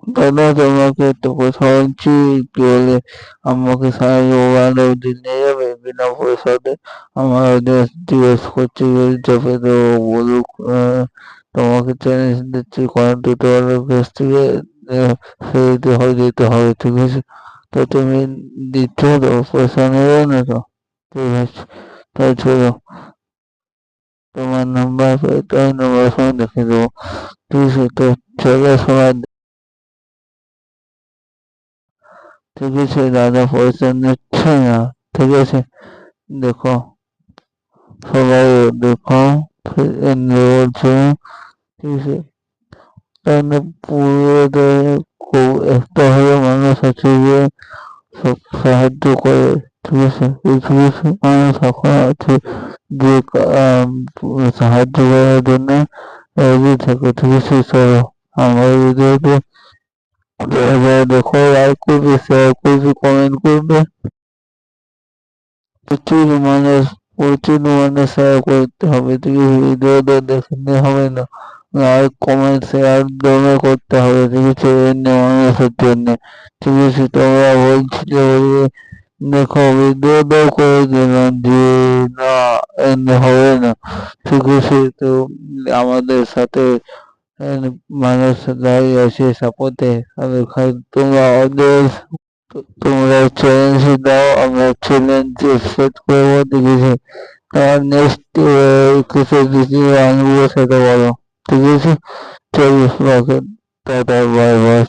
দাদা তোমাকে তো কথা বলছি, কি বলে আমাকে সাহায্য ওখানে ওদিন নিয়ে যাবে বিনা পয়সাতে। আমার ওদের জিজ্ঞেস করছে যদি যাবে তো বলুক, তোমাকে চ্যালেঞ্জ দিচ্ছি কন্ট্রাক্টরের কাছ থেকে ফেরত দিতে হবে, ঠিক আছে? তো তুমি দিচ্ছ তো, পয়সা নেবে না তো? ঠিক আছে, তাই চলো, তোমার নাম্বার তাই নাম্বার সময় দেখে দেবো, ঠিক আছে? তো চলো সবাই, ঠিক আছে দাদা পয়সা নিচ্ছে না, ঠিক আছে? দেখো সবাই, দেখো বলছে, ঠিক আছে? তাহলে পুরো খুব একটা হলে মানুষ আছে যে সব সাহায্য করে, ঠিক আছে? কিছু কিছু মানুষ এখন আছে যে সাহায্য করার জন্য রেডি থাকে, ঠিক আছে? চলো আমার ভিডিওতে দেখো, লাইক করবে, শেয়ার করবে, কমেন্ট করবে, প্রচুর মানুষ, প্রচুর মানুষ শেয়ার করতে হবে, ঠিক আছে? ভিডিওটা দেখলে হবে না, লাইক কমেন্ট শেয়ার দমে করতে হবে, ঠিক আছে? এমনি মানুষের জন্য, ঠিক আছে? তোমরা বলছিলে বলে দেখো ভিডিওটাও করে দিলাম যে না এমনি হবে না, ঠিক আছে? তো আমাদের সাথে মানুষ দাঁড়িয়ে আছে সাপোর্টে, তোমরা ওদের, তোমরা চ্যালেঞ্জ দাও, আমরা চ্যালেঞ্জ সেট করবো, ঠিক আছে? তার নেক্সট কিছু কিছু আনবো সেটা বলো, ঠিক আছে? চলো রাখেন, টাটা, বাই বাই।